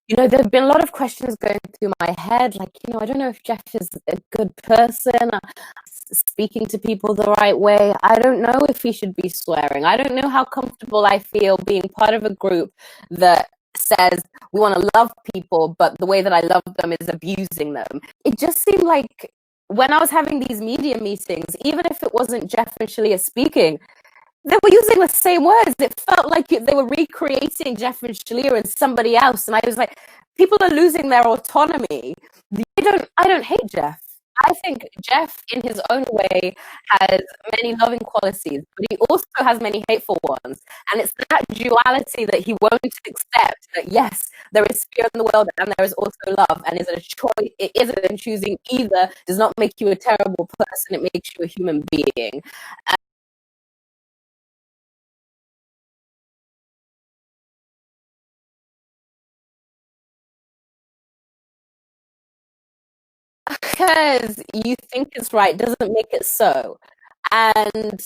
There have been a lot of questions going through my head, like, I don't know if Jeff is a good person, speaking to people the right way. I don't know if he should be swearing. I don't know how comfortable I feel being part of a group that says we want to love people, but the way that I love them is abusing them. It just seemed like when I was having these media meetings, even if it wasn't Jeff and Shaleia speaking, they were using the same words. It felt like they were recreating Jeff and Shaleia and somebody else. And I was like, people are losing their autonomy. I don't hate Jeff. I think Jeff, in his own way, has many loving qualities, but he also has many hateful ones. And it's that duality that he won't accept, that yes, there is fear in the world and there is also love. And is it a choice? It isn't, and choosing either does not make you a terrible person. It makes you a human being. Because you think it's right doesn't make it so. And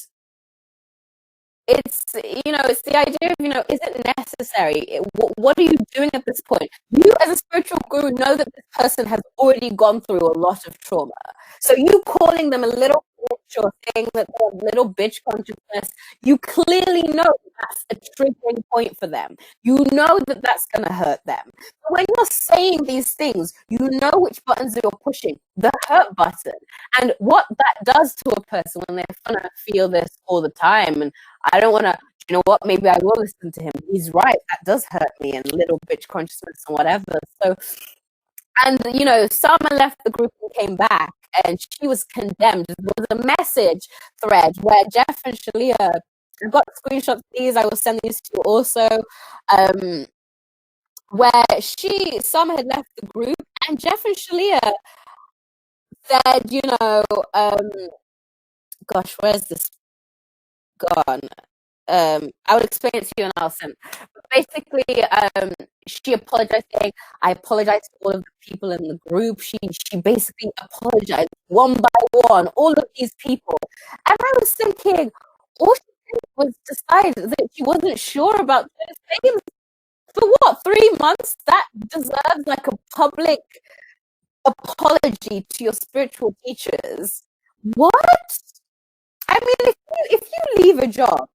it's the idea of, is it necessary? What are you doing at this point? You, as a spiritual guru, know that this person has already gone through a lot of trauma. So you calling them a little bitch or saying that they're a little bitch consciousness, you clearly know that's a triggering point for them. You know that that's going to hurt them. So when you're saying these things, you know which buttons you're pushing, the hurt button. And what that does to a person when they're going to feel this all the time. And I don't want to, you know what, maybe I will listen to him. He's right. That does hurt me, and little bitch consciousness and whatever. So, and, Sama left the group and came back, and she was condemned. There was a message thread where Jeff and Shaleia, I've got screenshots of these, I will send these to you also, where Sama had left the group, and Jeff and Shaleia said, gosh, where's this gone? I will explain it to you and I'll send. But basically, she apologized, saying, I apologize to all of the people in the group. She basically apologized one by one, all of these people. And I was thinking, all she did was decide that she wasn't sure about those things. For what, 3 months? That deserves like a public apology to your spiritual teachers. What? I mean, if you leave a job,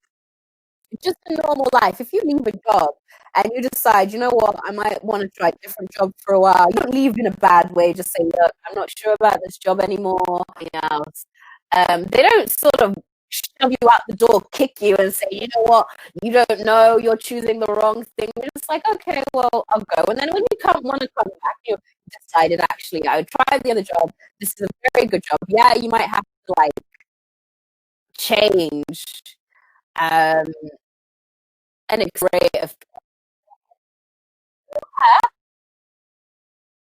just a normal life, if you leave a job and you decide, you know what, I might want to try a different job for a while, you don't leave in a bad way, just say, look, I'm not sure about this job anymore, else. They don't sort of shove you out the door, kick you and say, you know what, you don't know, you're choosing the wrong thing. You're just like, okay, well, I'll go. And then when you want to come back, you decided, actually, I would try the other job. This is a very good job. Yeah, you might have to like change an array of.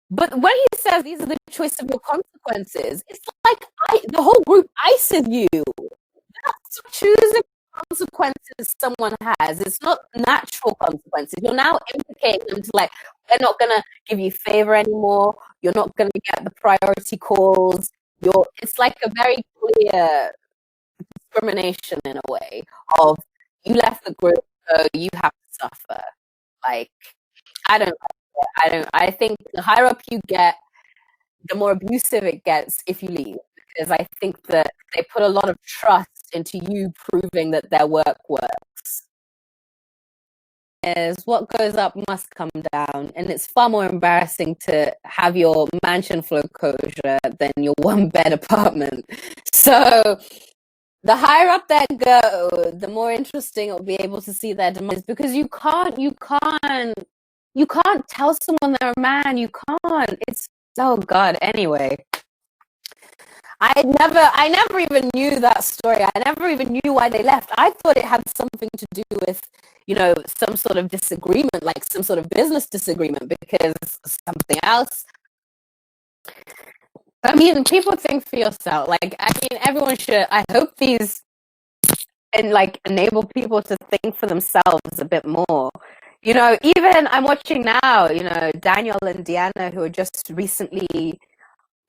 But when he says these are the choice of your consequences, it's like the whole group ices you. That's choosing consequences someone has. It's not natural consequences. You're now implicating them to like, they're not gonna give you favor anymore. You're not gonna get the priority calls. It's like a very clear discrimination in a way of you left the group, so you have to suffer. Like, I don't I think the higher up you get, the more abusive it gets if you leave, because I think that they put a lot of trust into you proving that their work works. Is what goes up must come down, and it's far more embarrassing to have your mansion flow kosher than your one bed apartment. So the higher up they go, the more interesting it'll be able to see their demise, because you can't tell someone they're a man. You can't. It's, oh God. Anyway, I never even knew that story. I never even knew why they left. I thought it had something to do with, some sort of disagreement, like some sort of business disagreement, because something else. I mean, people think for yourself. Like, I mean, everyone should. I hope these and like enable people to think for themselves a bit more. Even I'm watching now, Daniel and Deanna, who are just recently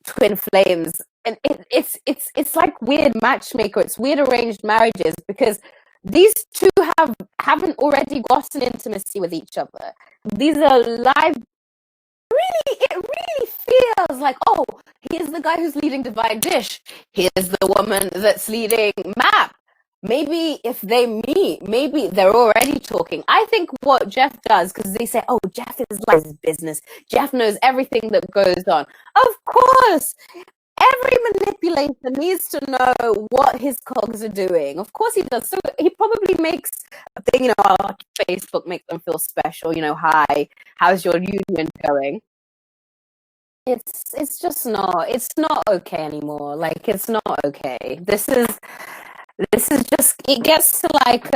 twin flames, and it's like weird matchmaker. It's weird arranged marriages, because These two haven't already gotten intimacy with each other. These are live. It really feels like, oh, here's the guy who's leading Divine Dish. Here's the woman that's leading Map. Maybe if they meet, maybe they're already talking. I think what Jeff does, because they say, oh, Jeff is like his business. Jeff knows everything that goes on. Of course, every manipulator needs to know what his cogs are doing. Of course he does. So he probably makes a thing, Facebook makes them feel special. Hi, how's your union going? It's just not okay anymore. Like, it's not okay. This is just, it gets to like,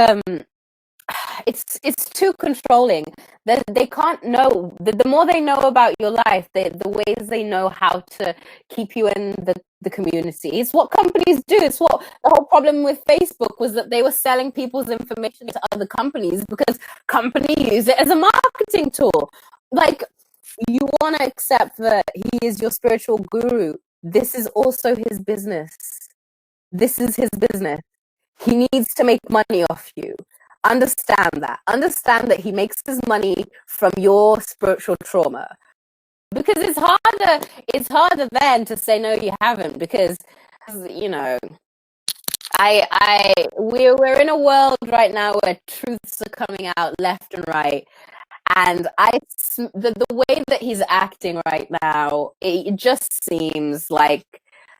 it's too controlling. They can't know. The more they know about your life, the ways they know how to keep you in the community. It's what companies do. It's what the whole problem with Facebook was, that they were selling people's information to other companies because companies use it as a marketing tool. Like, you want to accept that he is your spiritual guru. This is also his business. This is his business. He needs to make money off you. Understand that. Understand that he makes his money from your spiritual trauma. Because it's harder then to say no, you haven't, because we're in a world right now where truths are coming out left and right. And the way that he's acting right now, it just seems like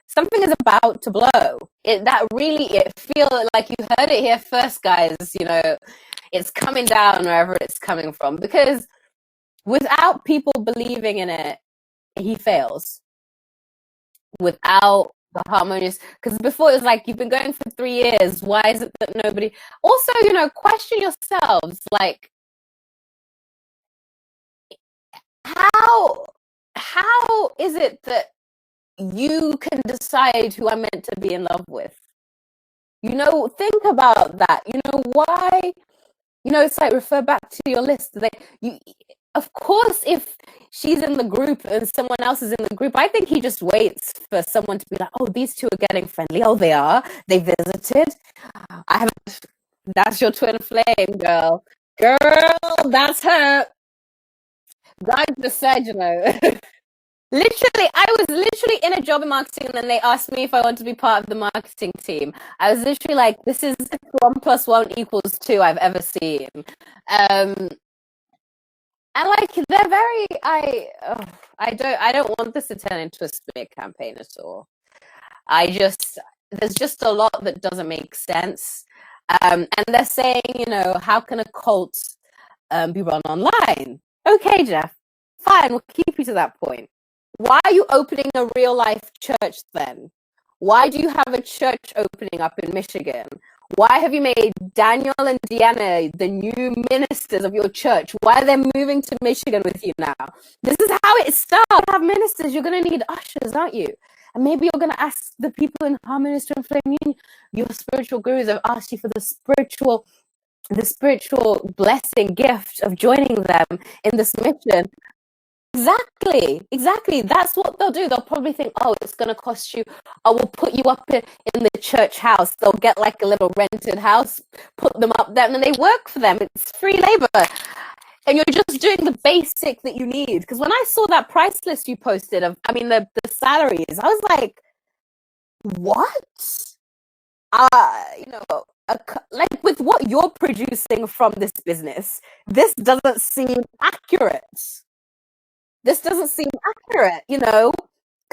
something is about to blow. It feels like you heard it here first, guys. It's coming down wherever it's coming from, because without people believing in it, he fails. Without the harmonious, because before it was like, you've been going for 3 years. Why is it that nobody? Also, question yourselves, like, how is it that you can decide who I'm meant to be in love with? Think about that. Why? It's like, refer back to your list. Of course, if she's in the group and someone else is in the group, I think he just waits for someone to be like, oh, these two are getting friendly. Oh, they are. They visited. That's your twin flame, girl. Girl, that's her. God just said, Literally, I was literally in a job in marketing, and then they asked me if I wanted to be part of the marketing team. I was literally like, this is 1+1=2 I've ever seen. And like, they're very, I don't want this to turn into a smear campaign at all. There's just a lot that doesn't make sense. And they're saying, how can a cult be run online? Okay, Jeff, fine, we'll keep you to that point. Why are you opening a real life church then? Why do you have a church opening up in Michigan? Why have you made Daniel and Deanna the new ministers of your church? Why are they moving to Michigan with you now? This is how it starts. You have ministers, you're going to need ushers, aren't you? And maybe you're going to ask the people in Harmony and Flame Union, your spiritual gurus have asked you for the spiritual blessing gift of joining them in this mission. Exactly. That's what they'll do. They'll probably think, oh, it's going to cost you. Oh, we'll put you up in the church house. They'll get like a little rented house, put them up there, and then they work for them. It's free labor. And you're just doing the basic that you need. Because when I saw that price list you posted the salaries, I was like, what? Like, with what you're producing from this business, this doesn't seem accurate. Because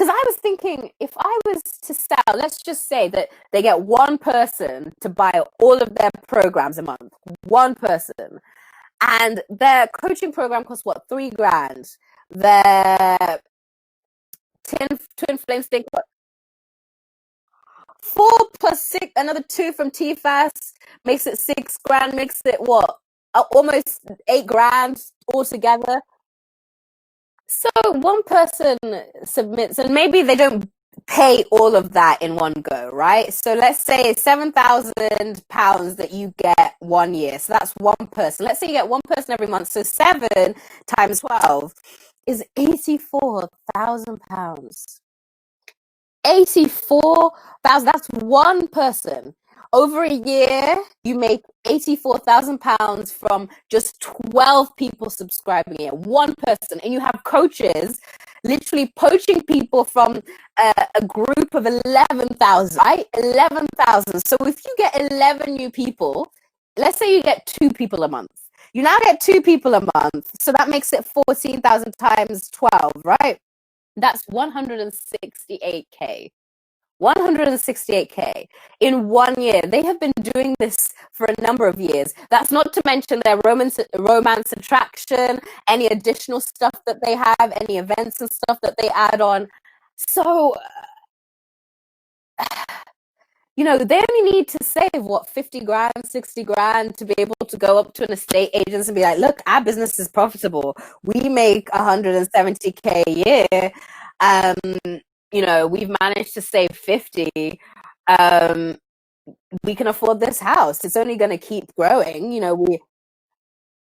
I was thinking, if I was to sell, let's just say that they get one person to buy all of their programs a month, one person, and their coaching program costs what, $3,000. Their twin flames thing, 4+6, another 2 from TFAS makes it $6,000, makes it what, almost $8,000 altogether. So one person submits, and maybe they don't pay all of that in one go, right? So let's say £7,000 that you get 1 year. So that's one person. Let's say you get one person every month. So 7 times 12 is £84,000. 84,000. That's one person. Over a year, you make £84,000 from just 12 people subscribing it, one person, and you have coaches literally poaching people from a group of 11,000, right? 11,000. So if you get 11 new people, let's say you get 2 people a month. You now get 2 people a month. So that makes it 14,000 times 12, right? That's 168K. 168K in 1 year. They have been doing this for a number of years. That's not to mention their romance attraction, any additional stuff that they have, any events and stuff that they add on. So, they only need to save what, 50 grand, 60 grand to be able to go up to an estate agent and be like, look, our business is profitable. We make 170K a year. We've managed to save 50. We can afford this house. It's only going to keep growing.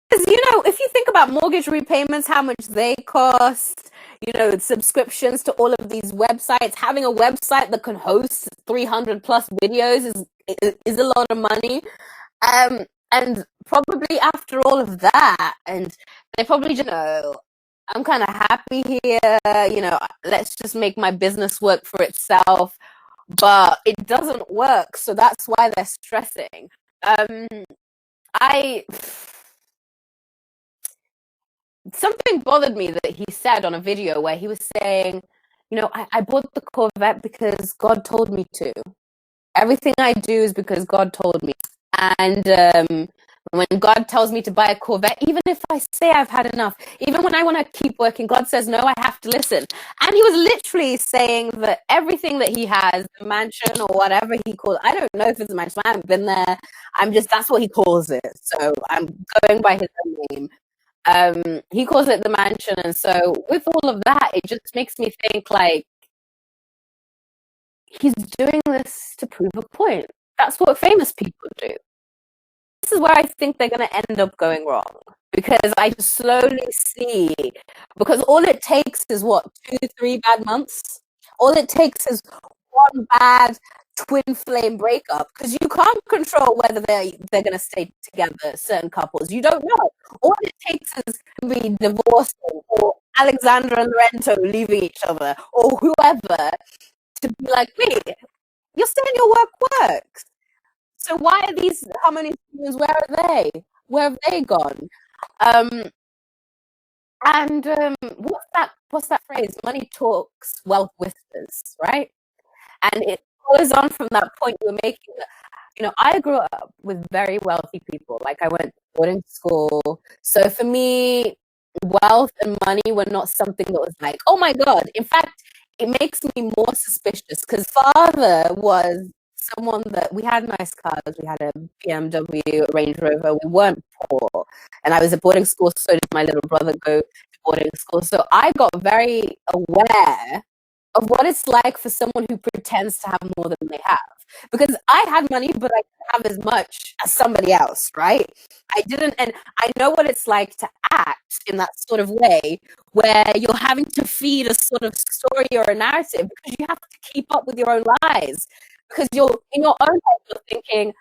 If you think about mortgage repayments, how much they cost, subscriptions to all of these websites, having a website that can host 300 plus videos is a lot of money. And probably after all of that, and they probably just I'm kind of happy here, let's just make my business work for itself. But it doesn't work, so that's why they're stressing. Something bothered me that he said on a video where he was saying, I bought the Corvette because God told me to. Everything I do is because God told me. And when God tells me to buy a Corvette, even if I say I've had enough, even when I want to keep working, God says, no, I have to listen. And he was literally saying that everything that he has, the mansion or whatever he calls, I don't know if it's a mansion, I haven't been there. That's what he calls it. So I'm going by his own name. He calls it the mansion. And so with all of that, it just makes me think like, he's doing this to prove a point. That's what famous people do. This is where I think they're going to end up going wrong, because I slowly see, because all it takes is what, 2-3 bad months? All it takes is one bad twin flame breakup, because you can't control whether they're going to stay together, certain couples. You don't know. All it takes is to be divorcing, or Alexandra and Lorenzo leaving each other, or whoever, to be like, wait, you're saying your work works. So why are these harmony students? Where are they? Where have they gone? What's that phrase? Money talks, wealth whispers, right? And it goes on from that point you were making. I grew up with very wealthy people. Like, I went to boarding school. So for me, wealth and money were not something that was like, oh my God. In fact, it makes me more suspicious, because father was someone that we had nice cars. We had a BMW, a Range Rover. We weren't poor. And I was at boarding school, so did my little brother go to boarding school. So I got very aware of what it's like for someone who pretends to have more than they have. Because I had money, but I didn't have as much as somebody else, right? I didn't, and I know what it's like to act in that sort of way, where you're having to feed a sort of story or a narrative, because you have to keep up with your own lies. Because you're in your own head, you're thinking,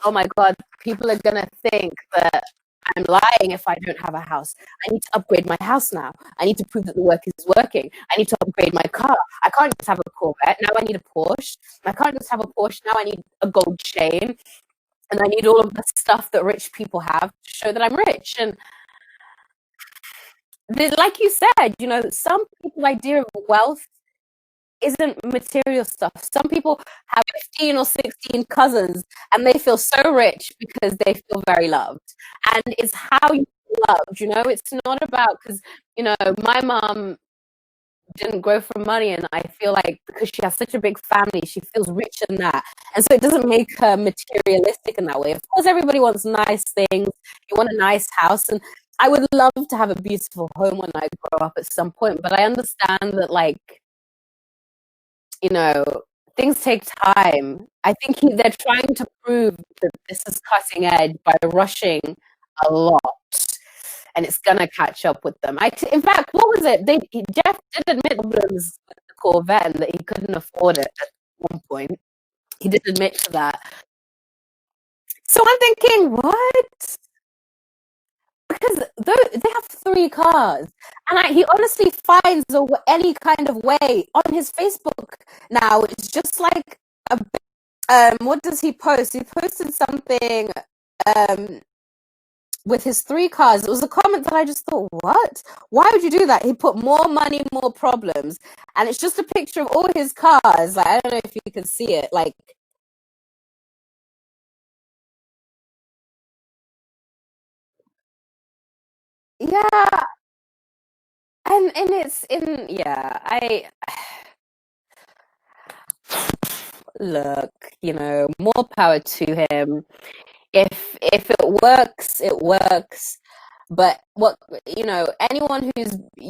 oh my God, people are gonna think that I'm lying if I don't have a house. I need to upgrade my house now. I need to prove that the work is working. I need to upgrade my car. I can't just have a Corvette. Now I need a Porsche. I can't just have a Porsche. Now I need a gold chain. And I need all of the stuff that rich people have to show that I'm rich. And like you said, some people's idea of wealth isn't material stuff. Some people have 15 or 16 cousins and they feel so rich because they feel very loved. And it's how you feel loved, it's not about, because, my mom didn't grow from money, and I feel like because she has such a big family, she feels rich in that. And so it doesn't make her materialistic in that way. Of course, everybody wants nice things. You want a nice house, and I would love to have a beautiful home when I grow up at some point, but I understand that, like, things take time. I think they're trying to prove that this is cutting edge by rushing a lot, and it's gonna catch up with them. In fact, what was it? Jeff did admit problems with the Corvette and that he couldn't afford it at one point. He did admit to that. So I'm thinking, what? Because they have 3 cars, and he honestly finds any kind of way on his Facebook now. It's just like a what does he post? He posted something um with his 3 cars. It was a comment that I just thought, what? Why would you do that? He put more money, more problems, and it's just a picture of all his cars. Like, I don't know if you can see it. Like, yeah, and it's in yeah. I look, more power to him. If it works, it works. But anyone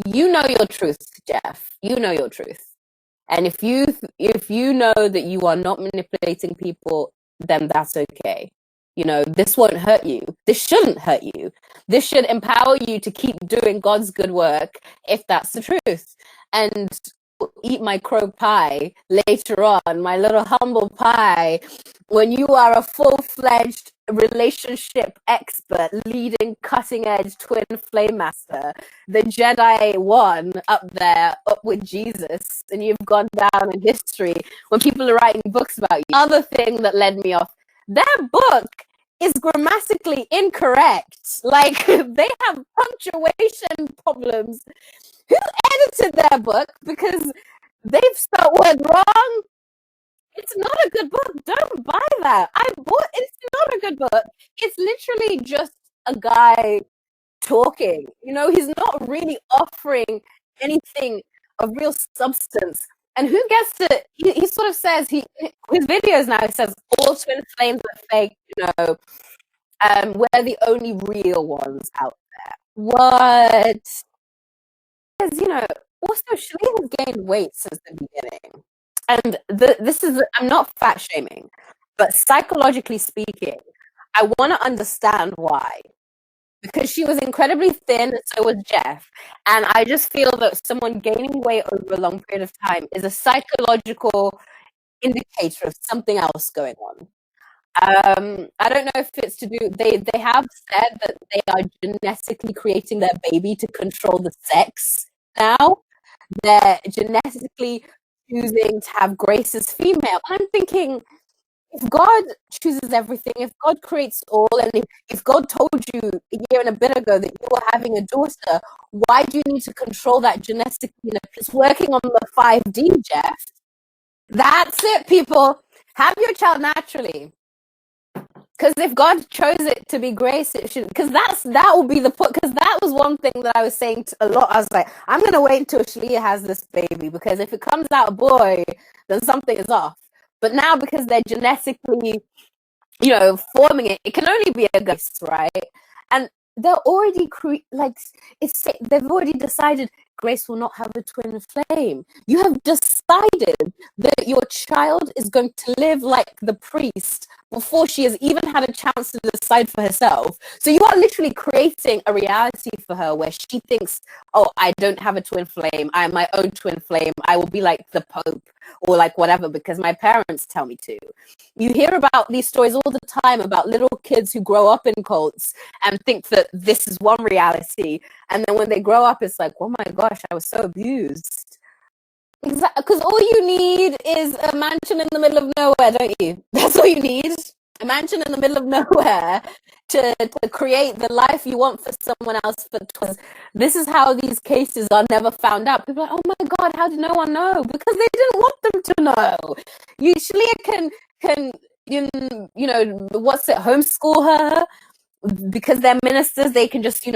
you know your truth, Jeff. You know your truth. And if you know that you are not manipulating people, then that's okay. This won't hurt you. This shouldn't hurt you. This should empower you to keep doing God's good work if that's the truth. And eat my crow pie later on, my little humble pie, when you are a full-fledged relationship expert, leading cutting-edge twin flame master, the Jedi one up there, up with Jesus, and you've gone down in history when people are writing books about you. Other thing that led me off, their book is grammatically incorrect. Like, they have punctuation problems. Who edited their book? Because they've spelled word wrong. It's not a good book. Don't buy that. It's not a good book. It's literally just a guy talking. He's not really offering anything of real substance. And who gets to? He sort of says his videos now. He says all twin flames are fake. We're the only real ones out there. What? Because also Shaleia has gained weight since the beginning, and this is I'm not fat shaming, but psychologically speaking, I want to understand why. Because she was incredibly thin, and so was Jeff. And I just feel that someone gaining weight over a long period of time is a psychological indicator of something else going on. I don't know if it's to do. They have said that they are genetically creating their baby to control the sex now. They're genetically choosing to have Grace as female. I'm thinking, if God chooses everything, if God creates all, and if God told you a year and a bit ago that you were having a daughter, why do you need to control that genetically? It's working on the 5D, Jeff. That's it, people. Have your child naturally. Because if God chose it to be Grace, it should. Because that will be the point. Because that was one thing that I was saying a lot. I was like, I'm gonna wait until Shaleia has this baby, because if it comes out a boy, then something is off. But now, because they're genetically, forming it, it can only be a Grace, right? And they're already they've already decided Grace will not have a twin flame. You have decided that your child is going to live like the priest before she has even had a chance to decide for herself. So you are literally creating a reality for her where she thinks, oh, I don't have a twin flame. I am my own twin flame. I will be like the Pope or like whatever because my parents tell me to. You hear about these stories all the time about little kids who grow up in cults and think that this is one reality. And then when they grow up, it's like, oh my gosh, I was so abused. Exactly, because all you need is a mansion in the middle of nowhere, don't you? That's all you need. A mansion in the middle of nowhere to create the life you want for someone else. But this is how these cases are never found out. People are like, oh my God, how did no one know? Because they didn't want them to know. Usually it can what's it, homeschool her, because they're ministers, they can just,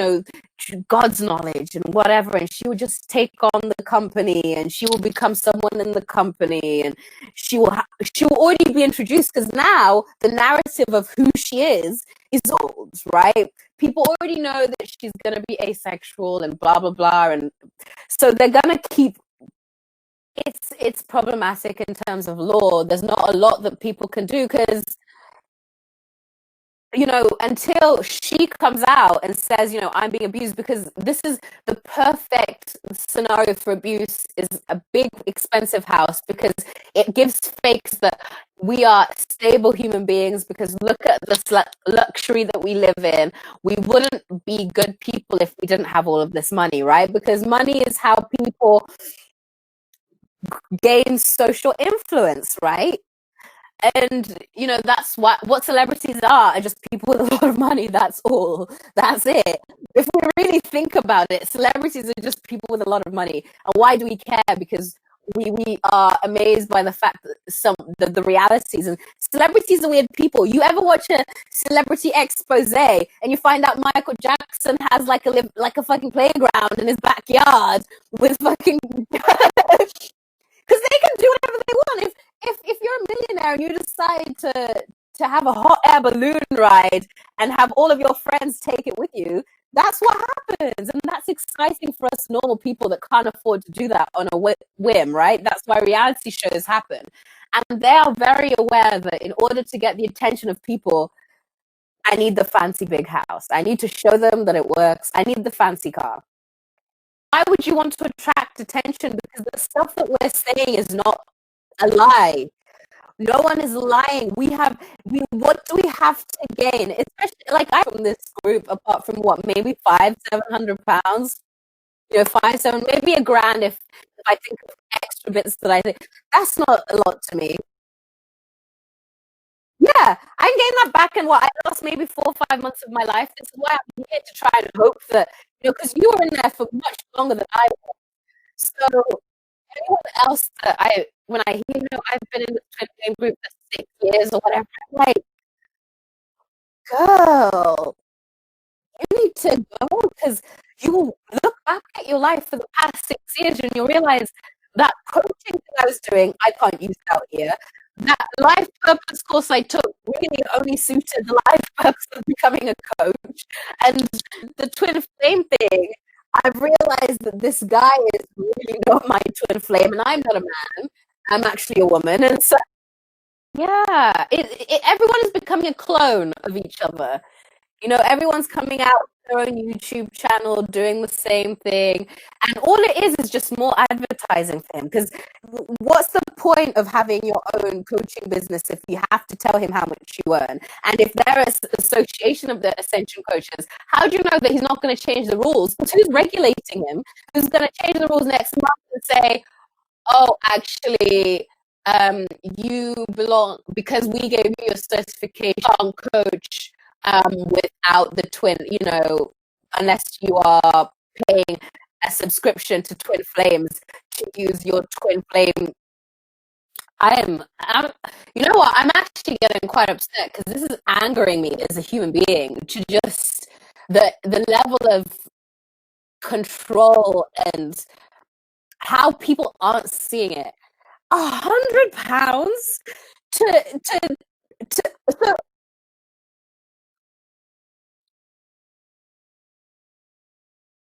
God's knowledge and whatever, and she will just take on the company, and she will become someone in the company, and she will already be introduced, because now the narrative of who she is old, right? People already know that she's going to be asexual and blah blah blah, and so they're going to keep. It's problematic in terms of law. There's not a lot that people can do, because until she comes out and says, I'm being abused, because this is the perfect scenario for abuse, is a big, expensive house, because it gives fakes that we are stable human beings, because look at this luxury that we live in. We wouldn't be good people if we didn't have all of this money, right? Because money is how people gain social influence, right? And that's what celebrities are just people with a lot of money. That's all. That's it. If we really think about it, celebrities are just people with a lot of money. And why do we care? Because we are amazed by the fact that the realities, and celebrities are weird people. You ever watch a celebrity expose and you find out Michael Jackson has like a fucking playground in his backyard with fucking because they can do whatever they want. If you're a millionaire and you decide to have a hot air balloon ride and have all of your friends take it with you, that's what happens, and that's exciting for us normal people that can't afford to do that on a whim, right? That's why reality shows happen, and they are very aware that in order to get the attention of people, I need the fancy big house. I need to show them that it works. I need the fancy car. Why would you want to attract attention? Because the stuff that we're saying is not a lie. No one is lying. What do we have to gain? Especially like I from this group, apart from what, maybe 500-700 pounds? 5, 7, maybe a grand if I think of extra bits that I think. That's not a lot to me. Yeah, I can gain that back in what I lost maybe 4 or 5 months of my life. This is why I'm here to try and hope that, because you were in there for much longer than I was. So anyone else that when I hear, I've been in this twin flame group for 6 years or whatever, I'm like, girl, you need to go, because you look back at your life for the past 6 years and you realize that coaching that I was doing, I can't use out here. That life purpose course I took really only suited the life purpose of becoming a coach. And the twin flame thing, I've realized that this guy is really not my twin flame, and I'm not a man. I'm actually a woman, and so yeah, everyone is becoming a clone of each other. Everyone's coming out with their own YouTube channel, doing the same thing, and all it is just more advertising for him. Because what's the point of having your own coaching business if you have to tell him how much you earn? And if they're an association of the Ascension coaches, how do you know that he's not going to change the rules? Because who's regulating him? Who's going to change the rules next month and say, oh, actually, you belong, because we gave you a certification coach without the twin, unless you are paying a subscription to Twin Flames to use your Twin Flame. I'm you know what? I'm actually getting quite upset because this is angering me as a human being, to just the level of control and how people aren't seeing it. £100 to so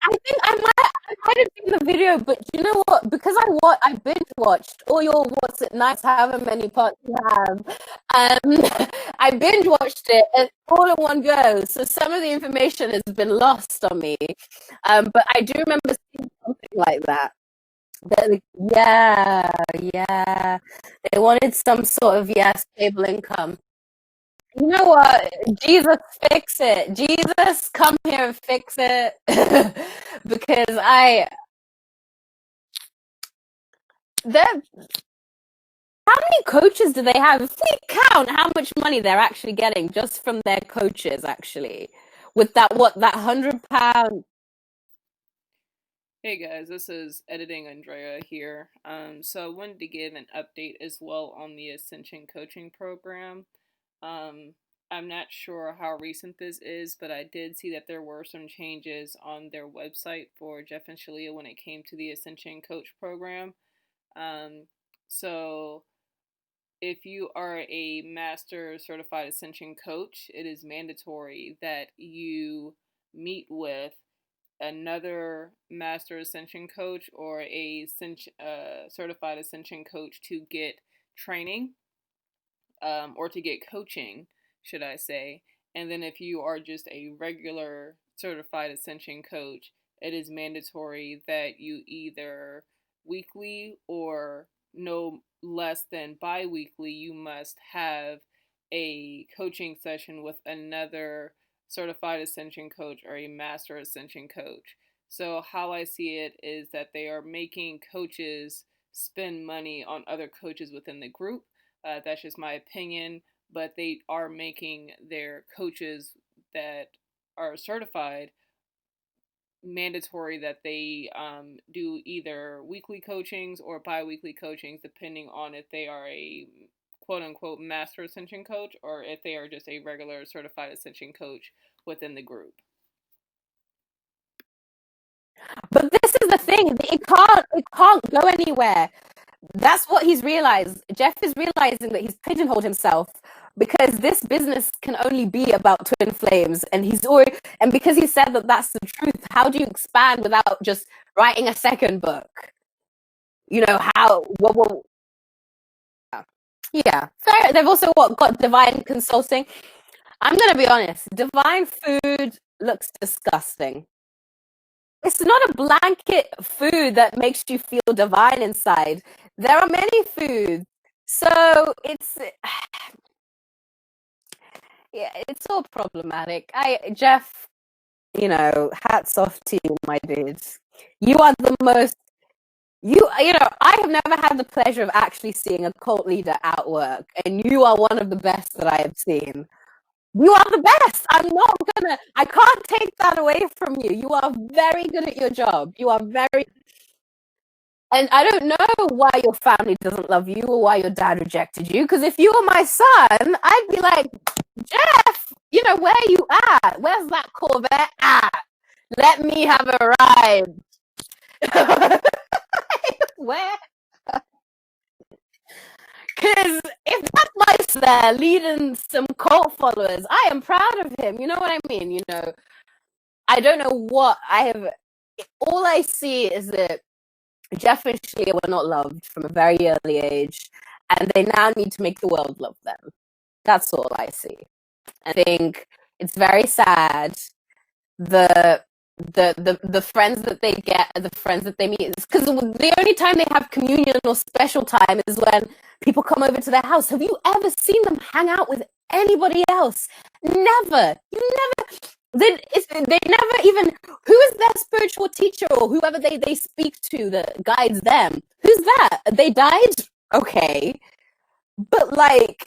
I think I might have seen the video, but you know what? Because I binge watched all your What's It Nice, however many parts you have. I binge watched it all in one go, so some of the information has been lost on me. But I do remember seeing something like that. Yeah, yeah. They wanted some sort of, yeah, stable income. You know what? Jesus, fix it. Jesus, come here and fix it. Because they're, how many coaches do they have? If we count how much money they're actually getting just from their coaches, actually, with that £100. Hey guys, this is Editing Andrea here. So I wanted to give an update as well on the Ascension Coaching Program. Um, I'm not sure how recent this is, but I did see that there were some changes on their website for Jeff and Shaleia when it came to the Ascension Coach Program. Um, so if you are a Master Certified Ascension Coach, it is mandatory that you meet with another master ascension coach or a certified ascension coach to get training, or to get coaching, should I say. And then if you are just a regular certified ascension coach, it is mandatory that you either weekly or no less than bi-weekly you must have a coaching session with another certified ascension coach or a master ascension coach. So how I see it is that they are making coaches spend money on other coaches within the group. That's just my opinion, but they are making their coaches that are certified mandatory that they do either weekly coachings or bi-weekly coachings, depending on if they are a quote unquote master ascension coach or if they are just a regular certified ascension coach within the group. But this is the thing, it can't go anywhere. That's what he's realized. Jeff is realizing that he's pigeonholed himself because this business can only be about twin flames, and and because he said that that's the truth. How do you expand without just writing a second book? You know how? Yeah, fair. They've also got Divine Consulting. I'm gonna be honest. Divine Food looks disgusting. It's not a blanket food that makes you feel divine inside. There are many foods. So it's yeah, it's all problematic. Jeff, hats off to you, my dude. You are the most I have never had the pleasure of actually seeing a cult leader at work, and you are one of the best that I have seen. You are the best. I can't take that away from you. You are very good at your job. You are very, and I don't know why your family doesn't love you or why your dad rejected you. Because if you were my son, I'd be like, Jeff, where are you at? Where's that Corvette at? Let me have a ride. Where? Because if that guy's there leading some cult followers, I am proud of him. You know what I mean? I don't know what I have. All I see is that Jeff and Shaleia were not loved from a very early age, and they now need to make the world love them. That's all I see. I think it's very sad. The the friends that they get are the friends that they meet, because the only time they have communion or special time is when people come over to their house. Have you ever seen them hang out with anybody else? Never. You never. They never even. Who is their spiritual teacher or whoever they speak to that guides them? Who's that? They died. Okay, but like,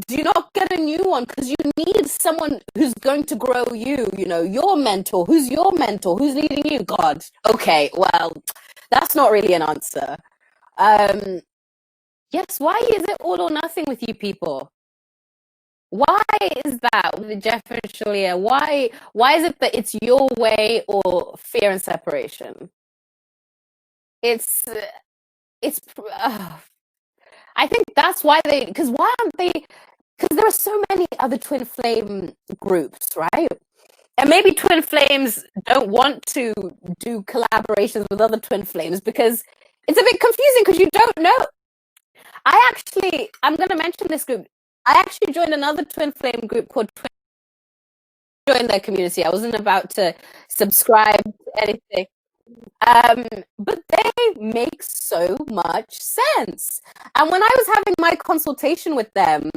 do you not get a new one? Because you need someone who's going to grow you, your mentor. Who's your mentor? Who's leading you? God. Okay, well, that's not really an answer. Yes, why is it all or nothing with you people? Why is that with Jeff and Shaleia? Why is it that it's your way or fear and separation? It's I think that's why why aren't they, because there are so many other twin flame groups, right? And maybe twin flames don't want to do collaborations with other twin flames because it's a bit confusing because you don't know. I'm going to mention this group. I actually joined another twin flame group called Twin. Join their community. I wasn't about to subscribe to anything. But they make so much sense. And when I was having my consultation with them,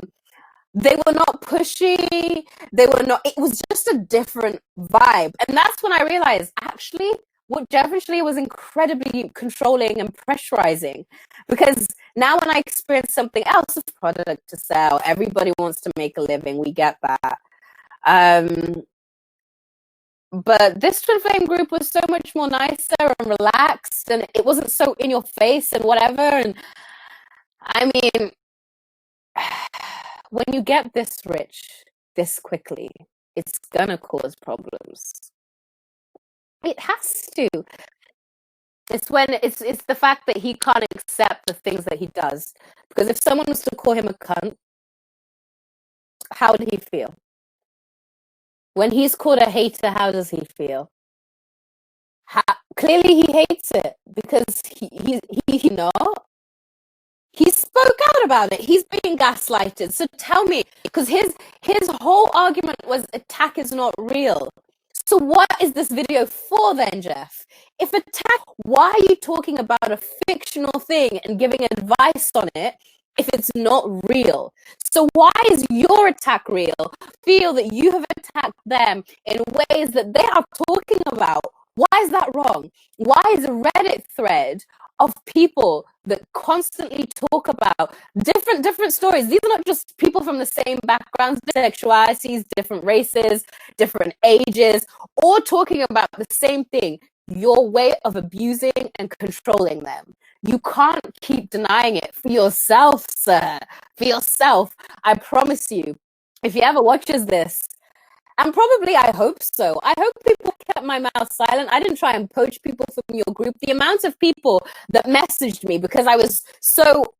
they were not pushy. They were not, it was just a different vibe. And that's when I realized actually what Jeff and Shaleia was incredibly controlling and pressurizing. Because now when I experience something else, a product to sell, everybody wants to make a living. We get that. But this twin flame group was so much more nicer and relaxed, and it wasn't so in your face and whatever. And I mean, when you get this rich this quickly, it's gonna cause problems. It has to. It's the fact that he can't accept the things that he does. Because if someone was to call him a cunt, how would he feel? When he's called a hater, how does he feel? Clearly he hates it because he spoke out about it. He's being gaslighted. So tell me, because his whole argument was attack is not real. So what is this video for then, Jeff? If attack, why are you talking about a fictional thing and giving advice on it if it's not real? So why is your attack real? Feel that you have attacked them in ways that they are talking about. Why is that wrong? Why is a Reddit thread of people that constantly talk about different stories? These are not just people from the same backgrounds, sexualities, different races, different ages, all talking about the same thing: your way of abusing and controlling them. You can't keep denying it for yourself, sir. For yourself. I promise you, if he ever watches this, and probably I hope so. I hope people kept my mouth silent. I didn't try and poach people from your group. The amount of people that messaged me because I was so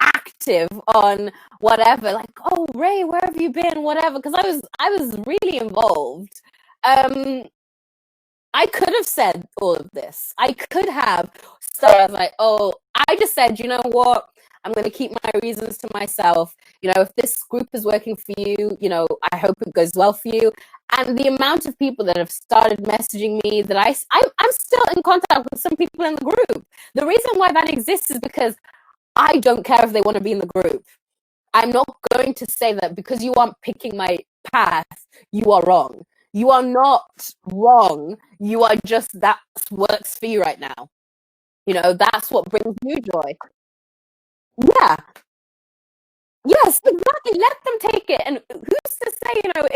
active on whatever, like, oh Ray, where have you been? Whatever, because I was really involved. I could have said all of this. I could have started like, oh, I just said, you know what? I'm going to keep my reasons to myself. You know, if this group is working for you, you know, I hope it goes well for you. And the amount of people that have started messaging me that I'm still in contact with some people in the group. The reason why that exists is because I don't care if they want to be in the group. I'm not going to say that because you aren't picking my path, you are wrong. You are not wrong. You are just, that works for you right now. You know, that's what brings you joy. Yeah. Yes, exactly. Let them take it. And who's to say, you know,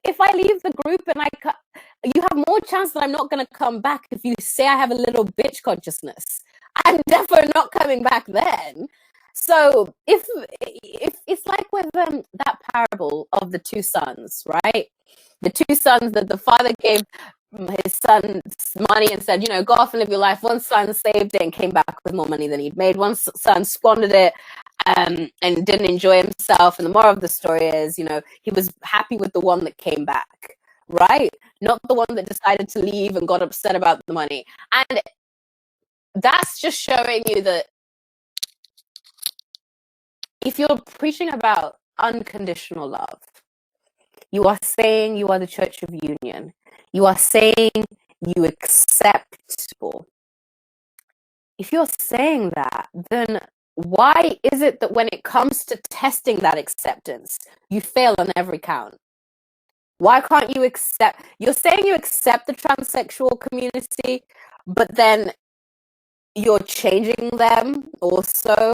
if I leave the group and you have more chance that I'm not going to come back if you say I have a little bitch consciousness. I'm definitely not coming back then. So if it's like with that parable of the two sons, right? The two sons that the father gave his son money and said, you know, go off and live your life. One son saved it and came back with more money than he'd made. One son squandered it and didn't enjoy himself. And the moral of the story is, you know, he was happy with the one that came back, right? Not the one that decided to leave and got upset about the money. And that's just showing you that if you're preaching about unconditional love, you are saying you are the Church of Union. You are saying you accept people. If you're saying that, then why is it that when it comes to testing that acceptance, you fail on every count? Why can't you accept? You're saying you accept the transsexual community, but then you're changing them also.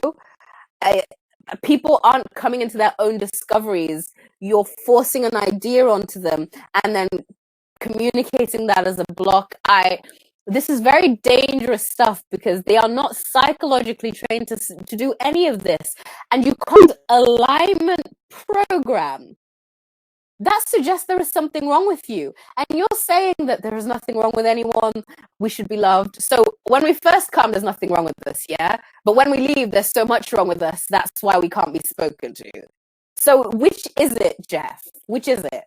People aren't coming into their own discoveries. You're forcing an idea onto them and then communicating that as a block. This is very dangerous stuff because they are not psychologically trained to do any of this. And you called alignment program. That suggests there is something wrong with you. And you're saying that there is nothing wrong with anyone. We should be loved. So when we first come, there's nothing wrong with us, yeah? But when we leave, there's so much wrong with us. That's why we can't be spoken to. So which is it, Jeff? Which is it?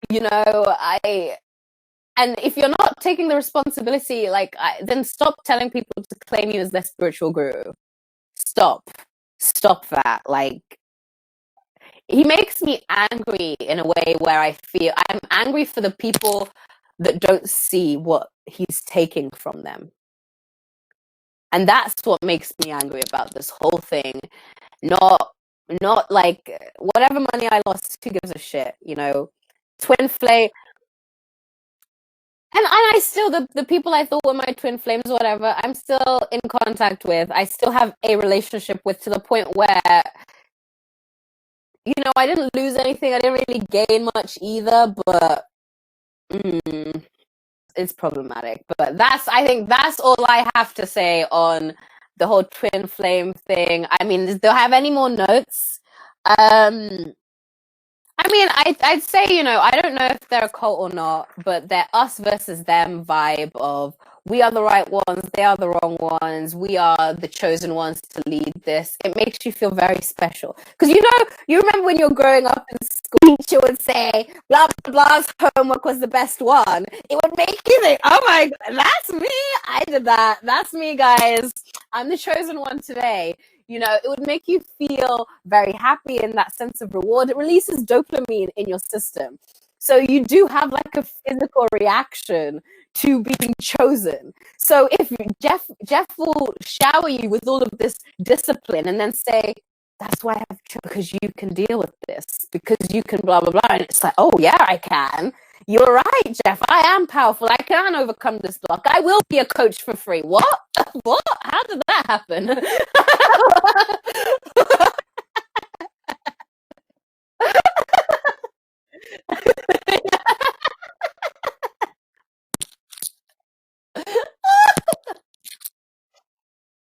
You know, and if you're not taking the responsibility, then stop telling people to claim you as their spiritual guru. Stop that. Like, he makes me angry in a way where I feel I'm angry for the people that don't see what he's taking from them. And that's what makes me angry about this whole thing. Not like whatever money I lost, who gives a shit, you know? Twin flame. And I still, the people I thought were my twin flames or whatever, I'm still in contact with. I still have a relationship with, to the point where, you know, I didn't lose anything. I didn't really gain much either, but it's problematic. But I think that's all I have to say on the whole twin flame thing. I mean, do I have any more notes? I mean, I'd say, you know, I don't know if they're a cult or not, but they're us versus them vibe of we are the right ones, they are the wrong ones, we are the chosen ones to lead this. It makes you feel very special. Because, you know, you remember when you're growing up in school, teacher would say, blah, blah, blah's homework was the best one. It would make you think, oh my God, that's me. I did that. That's me, guys. I'm the chosen one today. You know, it would make you feel very happy in that sense of reward. It releases dopamine in your system. So you do have like a physical reaction to being chosen. So if Jeff will shower you with all of this discipline and then say, that's why I've chosen, because you can deal with this, because you can blah blah blah. And it's like, oh yeah, I can. You're right, Jeff. I am powerful. I can overcome this block. I will be a coach for free. What? What? How did that happen?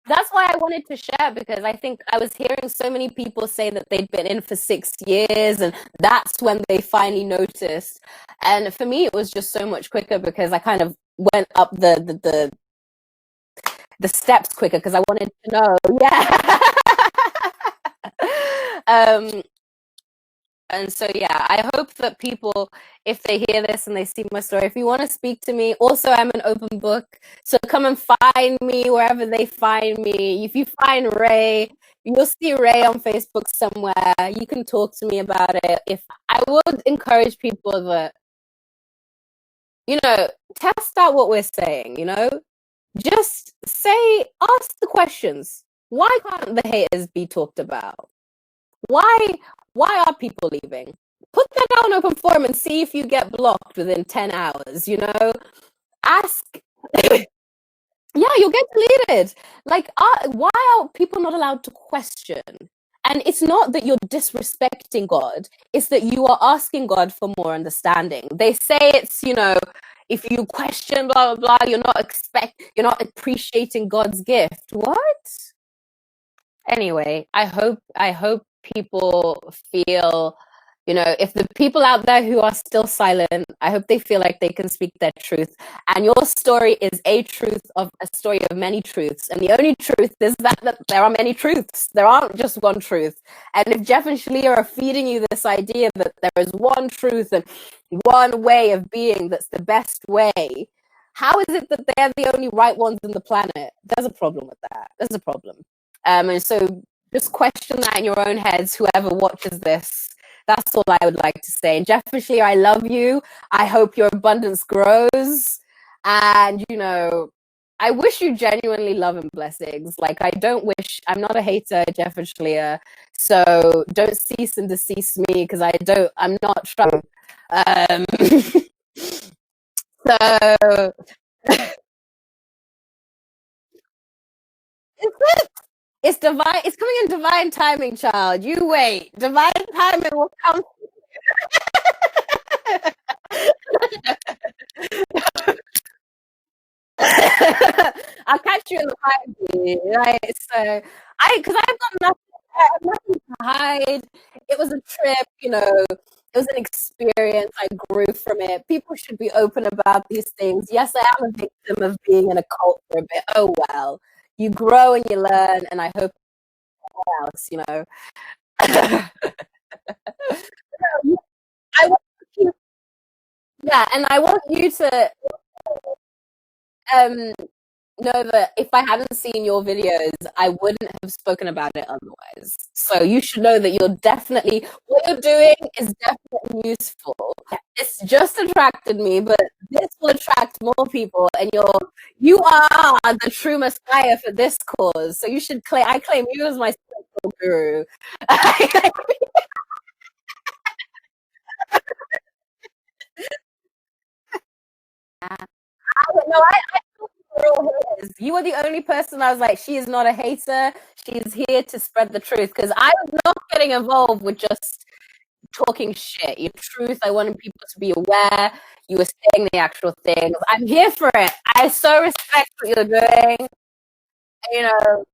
That's why I wanted to share, because I think I was hearing so many people say that they'd been in for 6 years and that's when they finally noticed. And for me, it was just so much quicker because I kind of went up the steps quicker because I wanted to know. Yeah. um, and so, yeah, I hope that people, if they hear this and they see my story, if you want to speak to me, also, I'm an open book. So come and find me wherever they find me. If you find Ray, you'll see Ray on Facebook somewhere. You can talk to me about it. If I would encourage people that, test out what we're saying, just ask the questions. Why can't the haters be talked about? Why why are people leaving? Put that out on open forum and see if you get blocked within 10 hours, Ask yeah, you'll get deleted. Like, why are people not allowed to question? And it's not that you're disrespecting God, it's that you are asking God for more understanding. They say it's, if you question blah blah blah, you're not appreciating God's gift. What? Anyway, I hope people feel, if the people out there who are still silent, I hope they feel like they can speak their truth. And your story is a truth of a story of many truths. And the only truth is that there are many truths. There aren't just one truth. And if Jeff and Shaleia are feeding you this idea that there is one truth and one way of being that's the best way, how is it that they're the only right ones on the planet? There's a problem with that. There's a problem. And so just question that in your own heads, whoever watches this. That's all I would like to say. And Jeff and Shaleia, I love you. I hope your abundance grows. And, I wish you genuinely love and blessings. Like, I'm not a hater, Jeff and Shaleia. So don't cease and desist me because I'm not trying. So it's divine. It's coming in divine timing, child. You wait. Divine timing will come. I'll catch you in the party, right? So because I've got nothing to hide. It was a trip, it was an experience. I grew from it. People should be open about these things. Yes, I am a victim of being in a cult for a bit. Oh well. You grow and you learn, and I hope else, I want you, yeah, and I want you to um know that if I hadn't seen your videos, I wouldn't have spoken about it otherwise. So you should know that what you're doing is definitely useful. It's just attracted me, but this will attract more people, and you are the true messiah for this cause. So I claim you as my spiritual guru. No, you were the only person I was like, she is not a hater. She's here to spread the truth. Because I was not getting involved with just talking shit. Your truth, I wanted people to be aware. You were saying the actual things. I'm here for it. I so respect what you're doing. You know,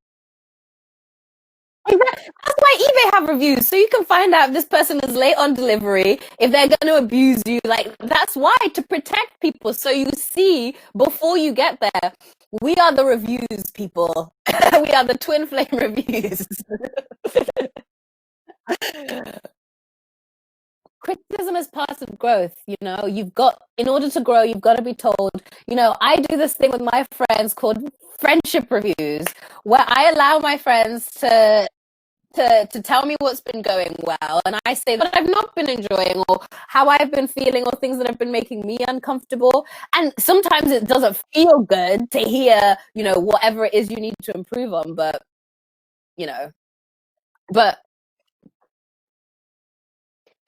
that's why eBay have reviews, so you can find out if this person is late on delivery, if they're going to abuse you. Like, that's why, to protect people. So you see, before you get there, we are the reviews, people. We are the twin flame reviews. Criticism is part of growth. In order to grow, you've got to be told. I do this thing with my friends called friendship reviews, where I allow my friends to to tell me what's been going well, and I say that I've not been enjoying, or how I've been feeling, or things that have been making me uncomfortable. And sometimes it doesn't feel good to hear, whatever it is you need to improve on, but you know, but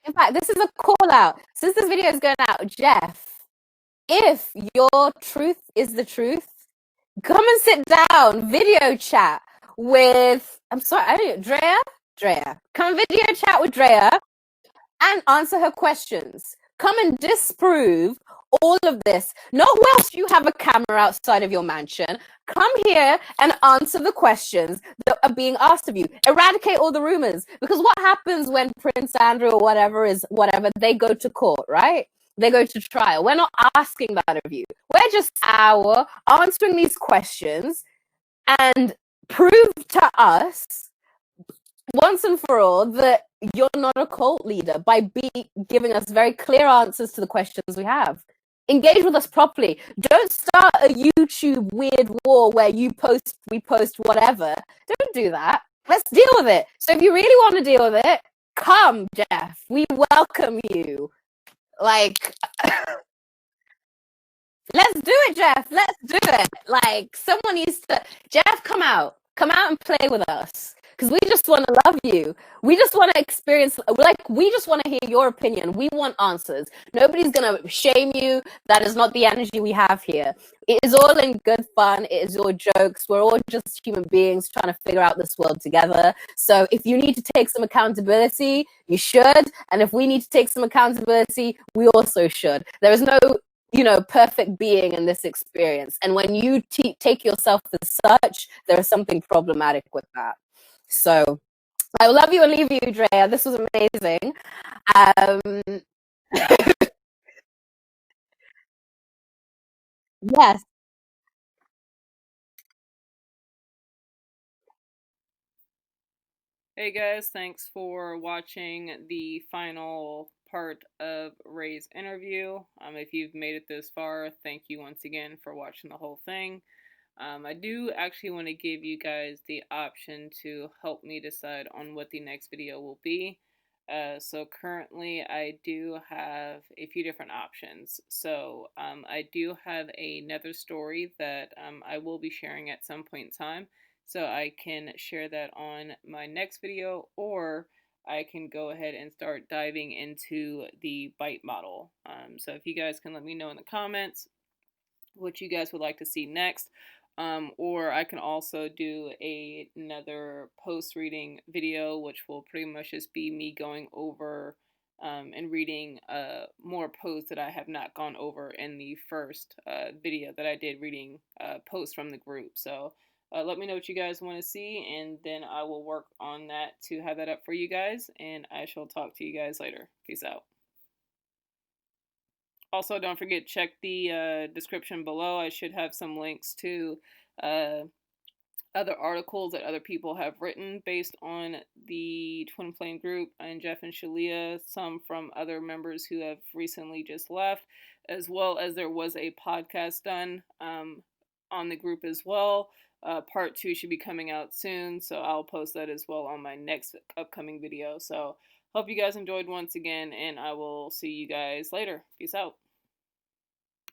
in fact, this is a call out. Since this video is going out, Jeff, if your truth is the truth, come and sit down, video chat with, I'm sorry, I don't, Drea. Come video chat with Drea and answer her questions. Come and disprove all of this. Not whilst you have a camera outside of your mansion. Come here and answer the questions that are being asked of you. Eradicate all the rumors. Because what happens when Prince Andrew or whatever, they go to court, right? They go to trial. We're not asking that of you. We're just answering these questions and prove to us once and for all that you're not a cult leader by giving us very clear answers to the questions we have. Engage with us properly. Don't start a YouTube weird war where we post whatever. Don't do that. Let's deal with it. So if you really want to deal with it, come, Jeff. We welcome you. Like, let's do it, Jeff. Let's do it. Like, someone needs to. Jeff, come out. Come out and play with us. Because we just want to love you. We just want to experience, we just want to hear your opinion. We want answers. Nobody's going to shame you. That is not the energy we have here. It is all in good fun. It is all jokes. We're all just human beings trying to figure out this world together. So if you need to take some accountability, you should. And if we need to take some accountability, we also should. There is no perfect being in this experience. And when you take yourself as such, there is something problematic with that. So I will love you and leave you, Drea. This was amazing. Yes. Hey guys, thanks for watching the final part of Ray's interview. If you've made it this far, thank you once again for watching the whole thing. I do actually want to give you guys the option to help me decide on what the next video will be. So currently I do have a few different options. So I do have another story that I will be sharing at some point in time. So I can share that on my next video, or I can go ahead and start diving into the bite model. So if you guys can let me know in the comments what you guys would like to see next. Or I can also do another post-reading video, which will pretty much just be me going over and reading more posts that I have not gone over in the first video that I did, reading posts from the group. So let me know what you guys want to see, and then I will work on that to have that up for you guys, and I shall talk to you guys later. Peace out. Also, don't forget, check the description below. I should have some links to uh, other articles that other people have written based on the Twin Flame group and Jeff and Shaleia, some from other members who have recently just left, as well as there was a podcast done on the group as well. Part 2 should be coming out soon, so I'll post that as well on my next upcoming video. So hope you guys enjoyed once again, and I will see you guys later. Peace out.